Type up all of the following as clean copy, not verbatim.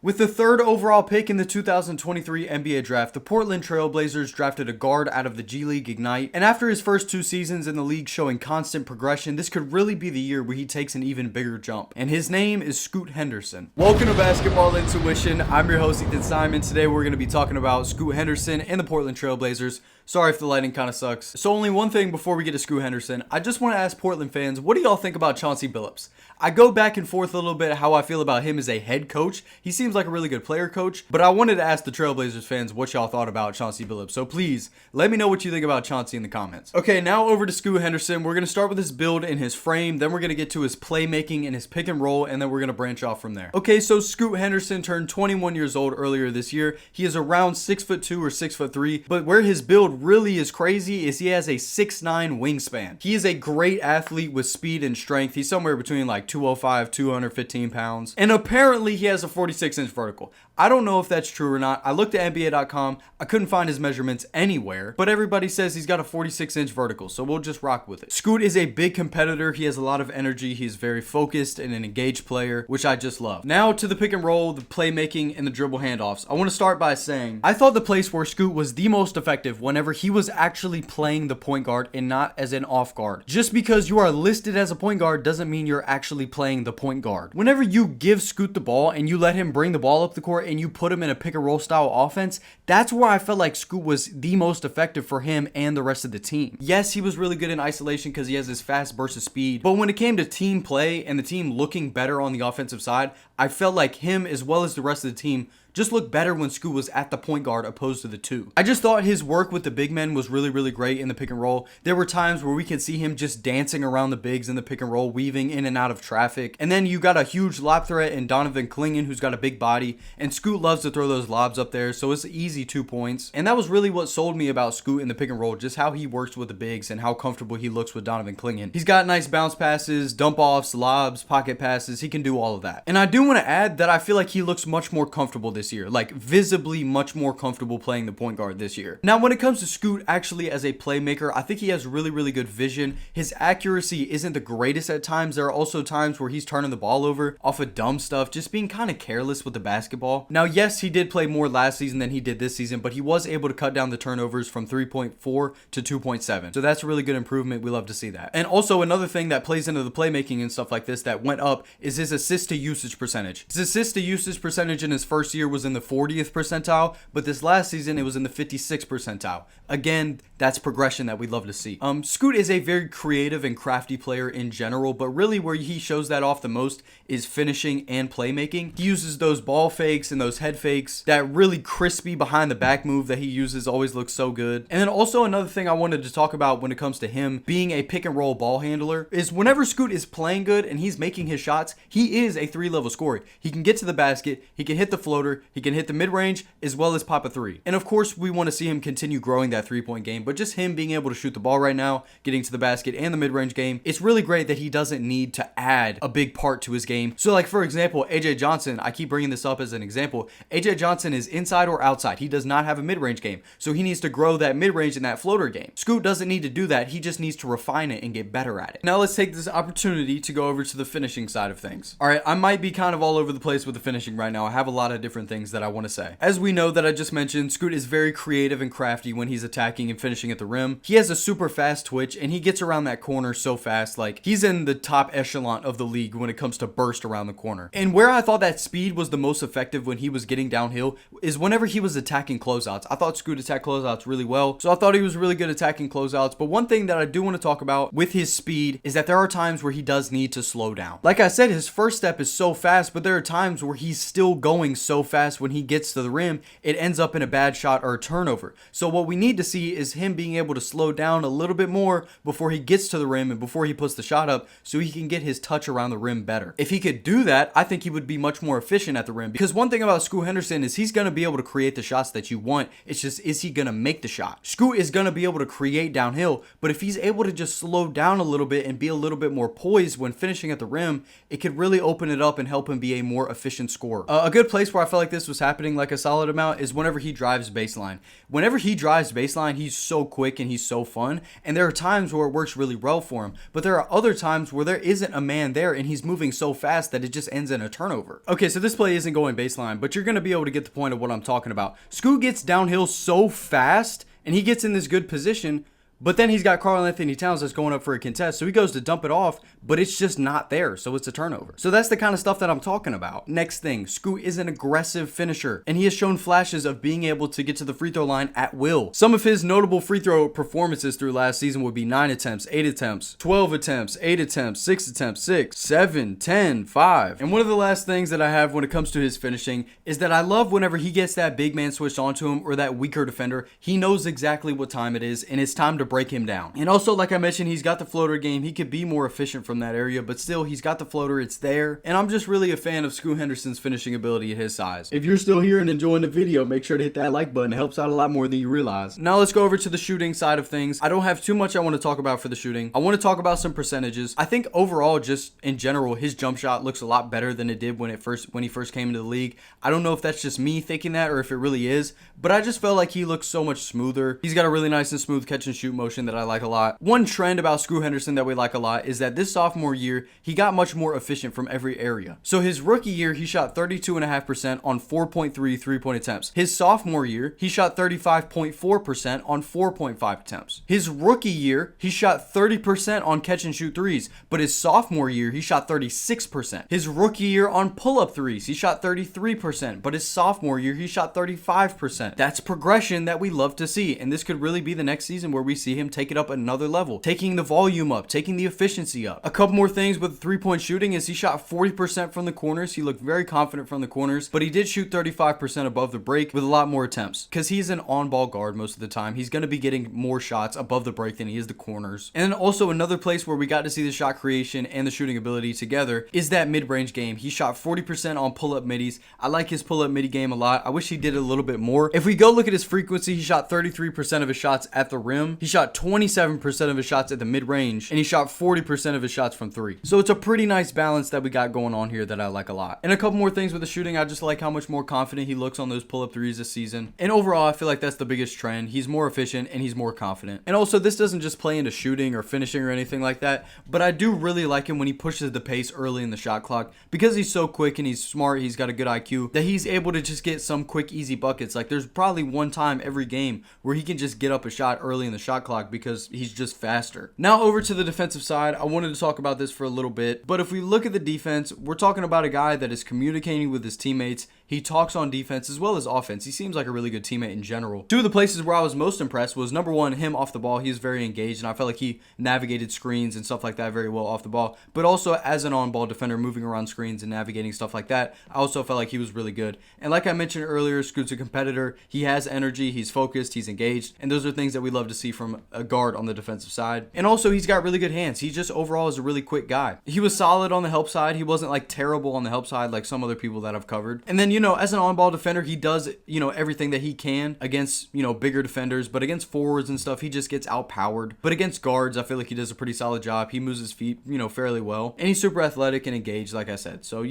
With the third overall pick in the 2023 NBA draft, the Portland Trailblazers drafted a guard out of the G League Ignite, and after his first 2 seasons in the league showing constant progression, this could really be the year where he takes an even bigger jump. And his name is Scoot Henderson. Welcome to Basketball Intuition. I'm your host, Ethan Simon. Today we're going to be talking about Scoot Henderson and the Portland Trailblazers. Sorry if the lighting kind of sucks. So only one thing before we get to Scoot Henderson. I just want to ask Portland fans, what do y'all think about Chauncey Billups? I go back and forth a little bit how I feel about him as a head coach. He seems like a really good player coach, but I wanted to ask the Trailblazers fans what y'all thought about Chauncey Billups. So please, let me know what you think about Chauncey in the comments. Okay, now over to Scoot Henderson. We're going to start with his build and his frame, then we're going to get to his playmaking and his pick and roll, and then we're going to branch off from there. Okay, so Scoot Henderson turned 21 years old earlier this year. He is around 6'2" or 6'3", but where his build really is crazy is he has a 6'9" wingspan. He is a great athlete with speed and strength. He's somewhere between like 205, 215 pounds. And apparently he has a 46-inch vertical. I don't know if that's true or not. I looked at NBA.com. I couldn't find his measurements anywhere, but everybody says he's got a 46-inch vertical, so we'll just rock with it. Scoot is a big competitor. He has a lot of energy. He's very focused and an engaged player, which I just love. Now to the pick and roll, the playmaking, and the dribble handoffs. I want to start by saying I thought the place where Scoot was the most effective whenever he was actually playing the point guard and not as an off guard. Just because you are listed as a point guard doesn't mean you're actually playing the point guard. Whenever you give Scoot the ball and you let him bring the ball up the court and you put him in a pick and roll style offense, that's where I felt like Scoot was the most effective for him and the rest of the team. Yes, he was really good in isolation because he has his fast burst of speed, but when it came to team play and the team looking better on the offensive side, I felt like him as well as the rest of the team just looked better when Scoot was at the point guard opposed to the two. I just thought his work with the big men was really great in the pick and roll. There were times where we could see him just dancing around the bigs in the pick and roll, weaving in and out of traffic. And then you got a huge lob threat in Donovan Clingan, who's got a big body, and Scoot loves to throw those lobs up there, so it's easy 2 points. And that was really what sold me about Scoot in the pick and roll, just how he works with the bigs and how comfortable he looks with Donovan Clingan. He's got nice bounce passes, dump offs, lobs, pocket passes. He can do all of that. And I do want to add that I feel like he looks much more comfortable this year, like visibly much more comfortable playing the point guard this year. Now, when it comes to Scoot actually as a playmaker, I think he has really good vision. His accuracy isn't the greatest at times. There are also times where he's turning the ball over off of dumb stuff, just being kind of careless with the basketball. Now, yes, he did play more last season than he did this season, but he was able to cut down the turnovers from 3.4 to 2.7. So that's a really good improvement. We love to see that. And also another thing that plays into the playmaking and stuff like this that went up is his assist to usage percentage. His assist to usage percentage in his first year was in the 40th percentile, but this last season it was in the 56th percentile. Again, that's progression that we love to see. Scoot is a very creative and crafty player in general, but really where he shows that off the most is finishing and playmaking. He uses those ball fakes and those head fakes. That really crispy behind the back move that he uses always looks so good. And then also another thing I wanted to talk about when it comes to him being a pick and roll ball handler is whenever Scoot is playing good and he's making his shots, he is a 3-level scorer. He can get to the basket, he can hit the floater, he can hit the mid-range as well as pop a three. And of course, we want to see him continue growing that 3-point game, but just him being able to shoot the ball right now, getting to the basket and the mid-range game, it's really great that he doesn't need to add a big part to his game. So like for example, AJ Johnson, I keep bringing this up as an example. AJ Johnson is inside or outside. He does not have a mid-range game, so he needs to grow that mid-range and that floater game. Scoot doesn't need to do that. He just needs to refine it and get better at it. Now let's take this opportunity to go over to the finishing side of things. All right, I might be kind of all over the place with the finishing right now. I have a lot of different things that I want to say. As we know that I just mentioned, Scoot is very creative and crafty when he's attacking and finishing at the rim. He has a super fast twitch and he gets around that corner so fast. Like he's in the top echelon of the league when it comes to burst around the corner. And where I thought that speed was the most effective when he was getting downhill is whenever he was attacking closeouts. I thought Scoot attacked closeouts really well, so I thought he was really good attacking closeouts. But one thing that I do want to talk about with his speed is that there are times where he does need to slow down. Like I said, his first step is so fast, but there are times where he's still going so fast when he gets to the rim, it ends up in a bad shot or a turnover. So what we need to see is him being able to slow down a little bit more before he gets to the rim and before he puts the shot up so he can get his touch around the rim better. If he could do that, I think he would be much more efficient at the rim, because one thing about Scoot Henderson is he's going to be able to create the shots that you want. It's just, is he going to make the shot? Scoot is going to be able to create downhill, but if he's able to just slow down a little bit and be a little bit more poised when finishing at the rim, it could really open it up and help him be a more efficient scorer. A good place where I felt like this was happening like a solid amount is whenever he drives baseline. Whenever he drives baseline, he's so quick and he's so fun. And there are times where it works really well for him. But there are other times where there isn't a man there and he's moving so fast that it just ends in a turnover. Okay, so this play isn't going baseline, but you're going to be able to get the point of what I'm talking about. Scoot gets downhill so fast and he gets in this good position, but then he's got Karl-Anthony Towns that's going up for a contest. So he goes to dump it off, but it's just not there. So it's a turnover. So that's the kind of stuff that I'm talking about. Next thing, Scoot is an aggressive finisher, and he has shown flashes of being able to get to the free throw line at will. Some of his notable free throw performances through last season would be 9 attempts, 8 attempts, 12 attempts, 8 attempts, 6 attempts, 6, 7, 10, 5. And one of the last things that I have when it comes to his finishing is that I love whenever he gets that big man switched onto him or that weaker defender, he knows exactly what time it is, and it's time to break him down. And also, like I mentioned, he's got the floater game. He could be more efficient from that area, but still, he's got the floater. It's there. And I'm just really a fan of Scoot Henderson's finishing ability at his size. If you're still here and enjoying the video, make sure to hit that like button. It helps out a lot more than you realize. Now let's go over to the shooting side of things. I don't have too much I want to talk about for the shooting. I want to talk about some percentages. I think overall, just in general, his jump shot looks a lot better than it did when he first came into the league. I don't know if that's just me thinking that or if it really is, but I just felt like he looks so much smoother. He's got a really nice and smooth catch and shoot motion that I like a lot. One trend about Scoot Henderson that we like a lot is that this sophomore year, he got much more efficient from every area. So his rookie year, he shot 32.5% on 4.3 three-point attempts. His sophomore year, he shot 35.4% on 4.5 attempts. His rookie year, he shot 30% on catch and shoot threes, but his sophomore year, he shot 36%. His rookie year on pull-up threes, he shot 33%, but his sophomore year, he shot 35%. That's progression that we love to see, and this could really be the next season where we see him take it up another level, taking the volume up, taking the efficiency up. A couple more things with three-point shooting is he shot 40% from the corners. He looked very confident from the corners, but he did shoot 35% above the break with a lot more attempts because he's an on-ball guard most of the time. He's going to be getting more shots above the break than he is the corners. And then also another place where we got to see the shot creation and the shooting ability together is that mid-range game. He shot 40% on pull-up middies. I like his pull-up midi game a lot. I wish he did it a little bit more. If we go look at his frequency, he shot 33% of his shots at the rim. He shot 27% of his shots at the mid-range, and he shot 40% of his shots from three. So it's a pretty nice balance that we got going on here that I like a lot. And a couple more things with the shooting, I just like how much more confident he looks on those pull-up threes this season. And overall, I feel like that's the biggest trend. He's more efficient and he's more confident. And also, this doesn't just play into shooting or finishing or anything like that, but I do really like him when he pushes the pace early in the shot clock because he's so quick and he's smart, he's got a good IQ, that he's able to just get some quick, easy buckets. Like there's probably one time every game where he can just get up a shot early in the shot clock because he's just faster. Now over to the defensive side, I wanted to talk about this for a little bit, but if we look at the defense, we're talking about a guy that is communicating with his teammates. He talks on defense as well as offense. He seems like a really good teammate in general. Two of the places where I was most impressed was number one, him off the ball. He was very engaged, and I felt like he navigated screens and stuff like that very well off the ball. But also as an on-ball defender, moving around screens and navigating stuff like that, I also felt like he was really good. And like I mentioned earlier, Scoot's a competitor. He has energy, he's focused, he's engaged, and those are things that we love to see from a guard on the defensive side. And also, he's got really good hands. He just overall is a really quick guy. He was solid on the help side. He wasn't like terrible on the help side like some other people that I've covered. And then, as an on-ball defender, he does, everything that he can against, bigger defenders, but against forwards and stuff, he just gets outpowered. But against guards, I feel like he does a pretty solid job. He moves his feet, fairly well. And he's super athletic and engaged, like I said. So,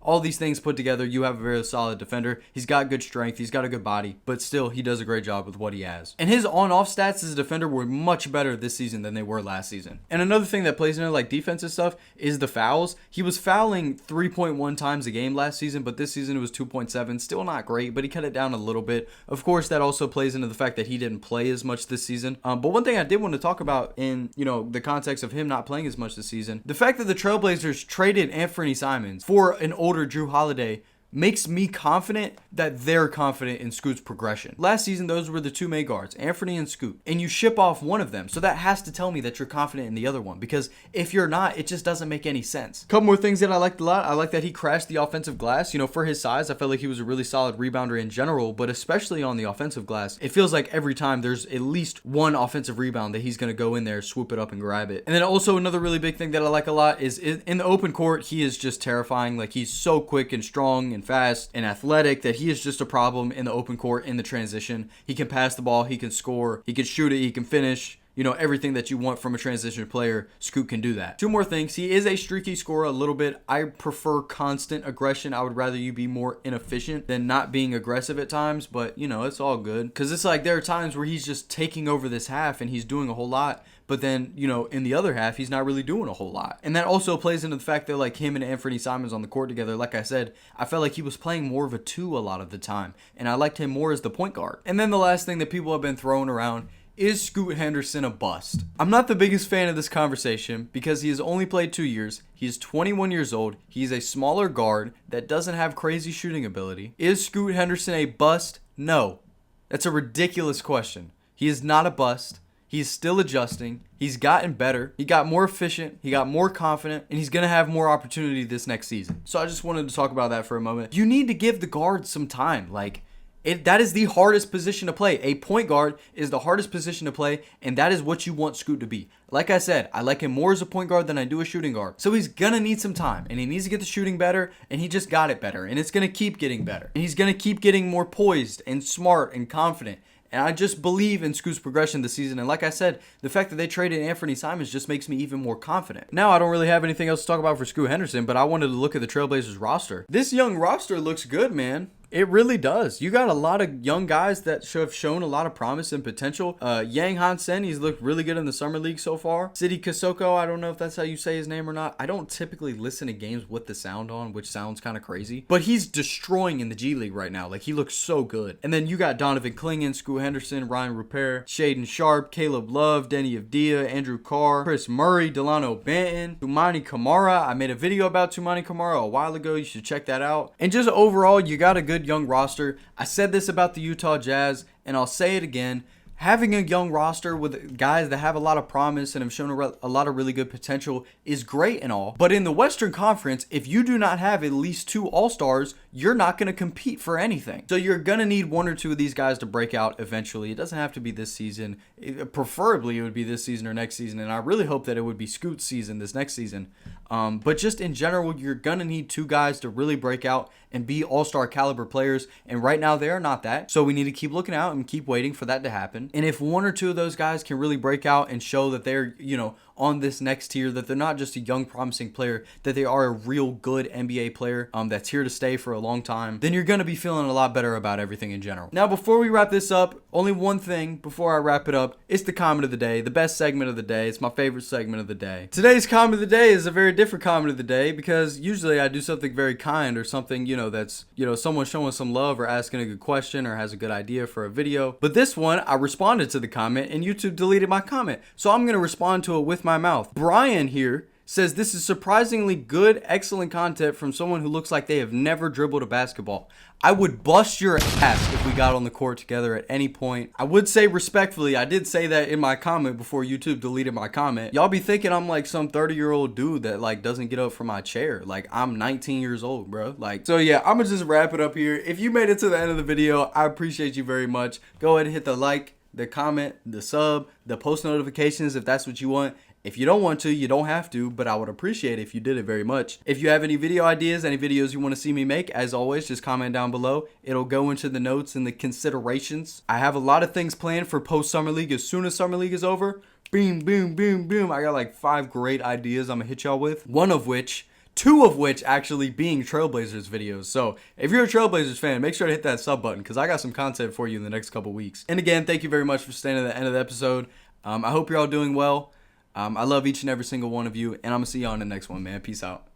all these things put together, you have a very solid defender. He's got good strength. He's got a good body, but still, he does a great job with what he has. And his on-off stats as a defender were much better this season than they were last season. And another thing that plays into like defensive stuff is the fouls. He was fouling 3.1 times a game last season, but this season it was 2.7. Still not great, but he cut it down a little bit. Of course, that also plays into the fact that he didn't play as much this season. But one thing I did want to talk about in, the context of him not playing as much this season, the fact that the Trailblazers traded Anthony Simons for an older Drew Holiday makes me confident that they're confident in Scoot's progression. Last season, those were the two main guards, Anthony and Scoot, and you ship off one of them. So that has to tell me that you're confident in the other one, because if you're not, it just doesn't make any sense. Couple more things that I liked a lot. I like that he crashed the offensive glass. For his size, I felt like he was a really solid rebounder in general, but especially on the offensive glass, it feels like every time there's at least one offensive rebound that he's going to go in there, swoop it up and grab it. And then also another really big thing that I like a lot is in the open court, he is just terrifying. Like he's so quick and strong and fast and athletic that he is just a problem in the open court in the transition. He can pass the ball, he can score, he can shoot it, he can finish. everything that you want from a transition player, Scoot can do that. Two more things. He is a streaky scorer a little bit. I prefer constant aggression. I would rather you be more inefficient than not being aggressive at times, but it's all good. Because it's like there are times where he's just taking over this half and he's doing a whole lot, but then, in the other half, he's not really doing a whole lot. And that also plays into the fact that like him and Anthony Simons on the court together, like I said, I felt like he was playing more of a 2 a lot of the time, and I liked him more as the point guard. And then the last thing that people have been throwing around, is Scoot Henderson a bust? I'm not the biggest fan of this conversation because he has only played 2 years. He's 21 years old. He's a smaller guard that doesn't have crazy shooting ability. Is Scoot Henderson a bust? No. That's a ridiculous question. He is not a bust. He's still adjusting. He's gotten better. He got more efficient. He got more confident. And he's going to have more opportunity this next season. So I just wanted to talk about that for a moment. You need to give the guards some time. That is the hardest position to play. A point guard is the hardest position to play, and that is what you want Scoot to be. Like I said, I like him more as a point guard than I do a shooting guard. So he's going to need some time, and he needs to get the shooting better, and he just got it better, and it's going to keep getting better. And he's going to keep getting more poised and smart and confident. And I just believe in Scoot's progression this season. And like I said, the fact that they traded Anthony Simons just makes me even more confident. Now, I don't really have anything else to talk about for Scoot Henderson, but I wanted to look at the Trailblazers roster. This young roster looks good, man. It really does. You got a lot of young guys that have shown a lot of promise and potential. Yang Hansen, he's looked really good in the summer league so far. Sidi Kosoko, I don't know if that's how you say his name or not. I don't typically listen to games with the sound on, which sounds kind of crazy. But he's destroying in the G League right now. Like, he looks so good. And then you got Donovan Clingan, Scoot Henderson, Ryan Rupert, Shaden Sharp, Caleb Love, Denny Avdia, Andrew Carr, Chris Murray, Delano Banton, Tumani Kamara. I made a video about Tumani Kamara a while ago. You should check that out. And just overall, you got a good young roster. I said this about the Utah Jazz, and I'll say it again. Having a young roster with guys that have a lot of promise and have shown a lot of really good potential is great and all. But in the Western Conference, if you do not have at least 2 All-Stars, you're not going to compete for anything. So you're going to need 1 or 2 of these guys to break out eventually. It doesn't have to be this season. Preferably, it would be this season or next season. And I really hope that it would be Scoot's season this next season. But just in general, you're going to need 2 guys to really break out and be all-star caliber players. And right now, they are not that. So we need to keep looking out and keep waiting for that to happen. And if 1 or 2 of those guys can really break out and show that they're, on this next tier, that they're not just a young promising player, that they are a real good NBA player that's here to stay for a long time, then you're going to be feeling a lot better about everything in general. Now, before we wrap this up, only one thing before I wrap it up. It's the comment of the day, the best segment of the day. It's my favorite segment of the day. Today's comment of the day is a very different comment of the day because usually I do something very kind or something, that's, someone showing some love or asking a good question or has a good idea for a video. But this one, I responded to the comment and YouTube deleted my comment. So I'm going to respond to it with my mouth. Brian here says this is surprisingly good, excellent content from someone who looks like they have never dribbled a basketball. I would bust your ass if we got on the court together at any point. I would say respectfully, I did say that in my comment before YouTube deleted my comment. Y'all be thinking I'm like some 30-year-old dude that like doesn't get up from my chair. Like, I'm 19 years old, bro. So yeah, I'm gonna just wrap it up here. If you made it to the end of the video, I appreciate you very much. Go ahead and hit the like, the comment, the sub, the post notifications if that's what you want. If you don't want to, you don't have to, but I would appreciate it if you did it very much. If you have any video ideas, any videos you want to see me make, as always, just comment down below. It'll go into the notes and the considerations. I have a lot of things planned for post-Summer League as soon as Summer League is over. Boom, boom, boom, boom. I got like 5 great ideas I'm going to hit y'all with. 2 of which actually being Trailblazers videos. So if you're a Trailblazers fan, make sure to hit that sub button because I got some content for you in the next couple weeks. And again, thank you very much for staying to the end of the episode. I hope you're all doing well. I love each and every single one of you, and I'm going to see you on the next one, man. Peace out.